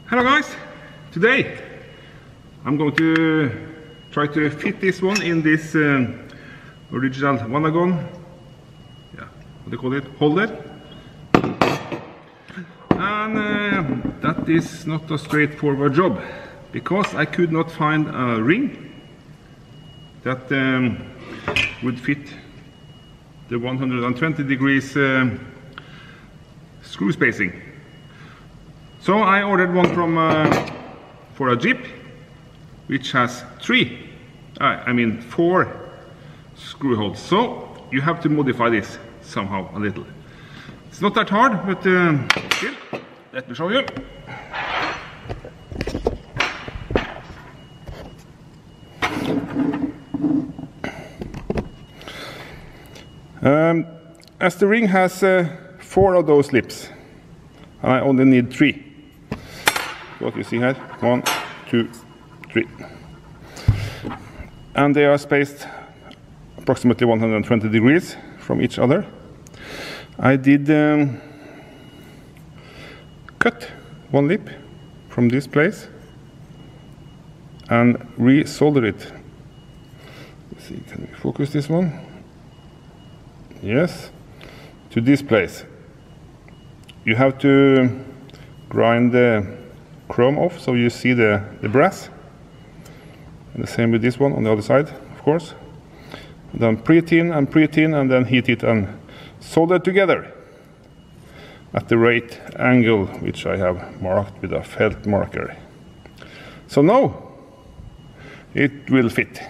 Hello guys, today I'm going to try to fit this one in this original Vanagon, what do you call it, holder. And that is not a straightforward job, because I could not find a ring that would fit the 120 degrees screw spacing. So I ordered one from for a Jeep, which has four screw holes. So you have to modify this somehow a little. It's not that hard, but still, let me show you. As the ring has 4 of those slips, and I only need 3. What you see here, 1, 2, 3. And they are spaced approximately 120 degrees from each other. I did cut one lip from this place and re-solder it. Let's see, can we focus this one? Yes, to this place. You have to grind the chrome off so you see the brass. And the same with this one on the other side, of course. Then pre-tin and then heat it and solder together at the right angle, which I have marked with a felt marker. So now it will fit.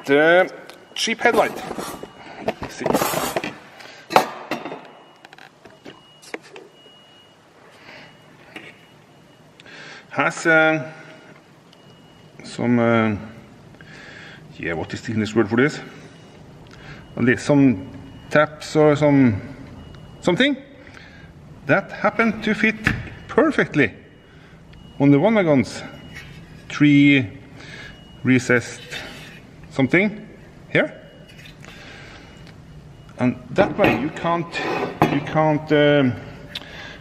The cheap headlight. Let's see. Has some what is the English word for this? At least some taps or something that happened to fit perfectly on the Vanagon's 3 recessed something here, and that way you can't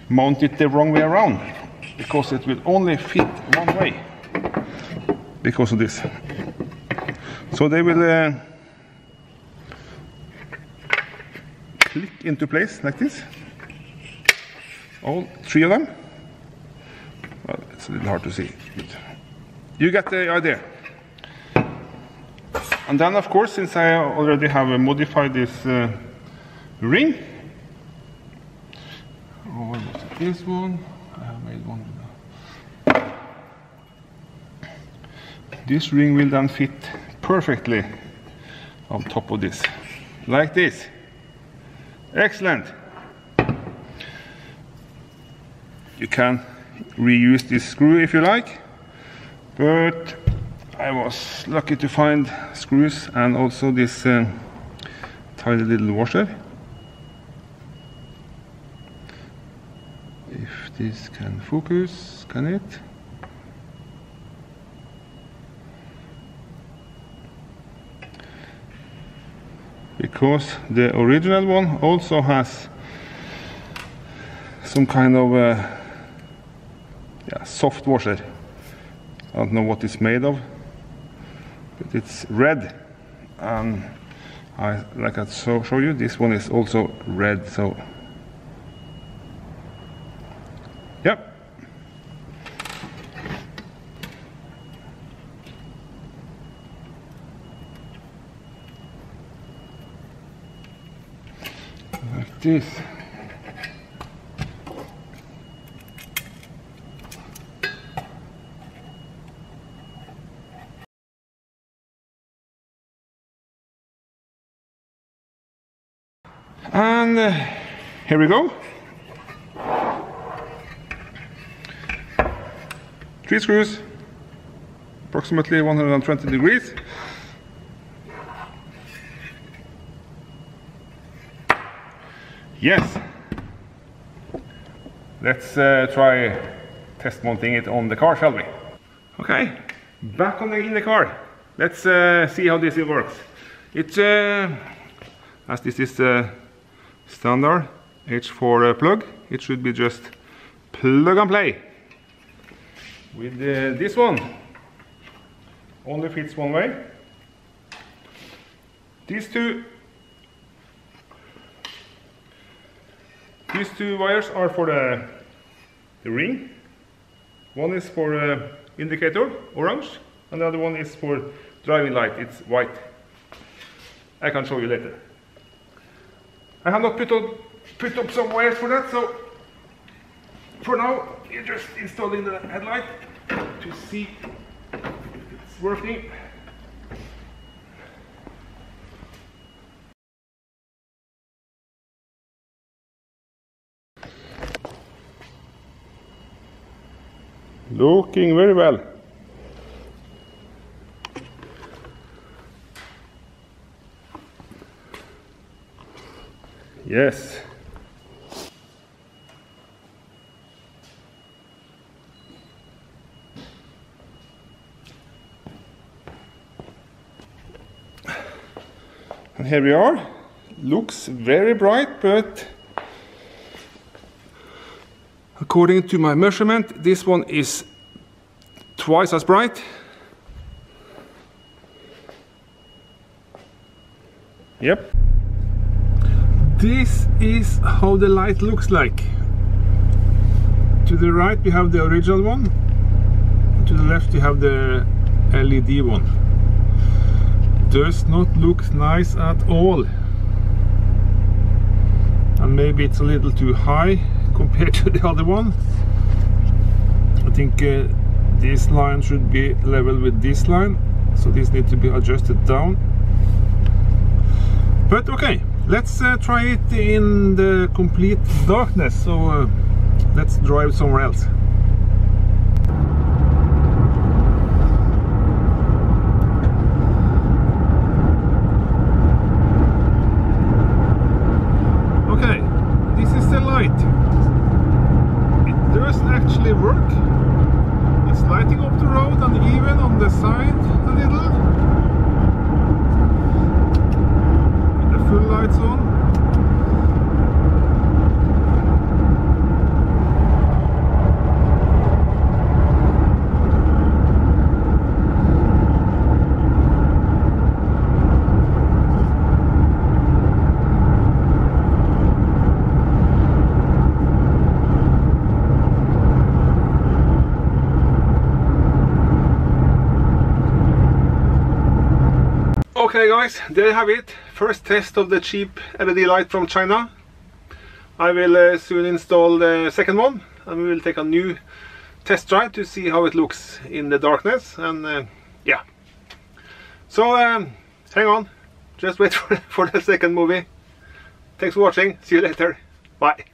mount it the wrong way around, because it will only fit one way because of this. So they will click into place like this, all 3 of them. Well, it's a little hard to see, but you get the idea. And then, of course, since I already have modified this ring, what was it? This one, I have made one. This ring will then fit perfectly on top of this, like this. Excellent. You can reuse this screw if you like, but I was lucky to find screws and also this tiny little washer. If this can focus, can it? Because the original one also has some kind of soft washer. I don't know what it's made of, but it's red, and like I show you, this one is also red. So yep. Like this. And here we go. 3 screws, approximately 120 degrees. Yes. Let's try test mounting it on the car, shall we? Okay, back in the car. Let's see how this works. It's as this is the standard H4 plug, it should be just plug and play. With this one, only fits one way. These two wires are for the ring. One is for indicator, orange, and the other one is for driving light, it's white. I can show you later. I have not put up some wires for that, so for now you're just installing the headlight to see if it's working. Looking very well. Yes. And here we are. Looks very bright, but according to my measurement, this one is twice as bright. Yep. This is how the light looks like. To the right we have the original one. To the left you have the LED one. Does not look nice at all. And maybe it's a little too high compared to the other one. I think this line should be level with this line, so this needs to be adjusted down. But okay, let's try it in the complete darkness, so let's drive somewhere else. Okay, this is the light. It does actually work. It's lighting up the road and even on the side a little. With the full lights on. Okay guys, there you have it. First test of the cheap LED light from China. I will soon install the second one and we will take a new test drive to see how it looks in the darkness, and yeah. So hang on, just wait for the second movie. Thanks for watching, see you later, bye.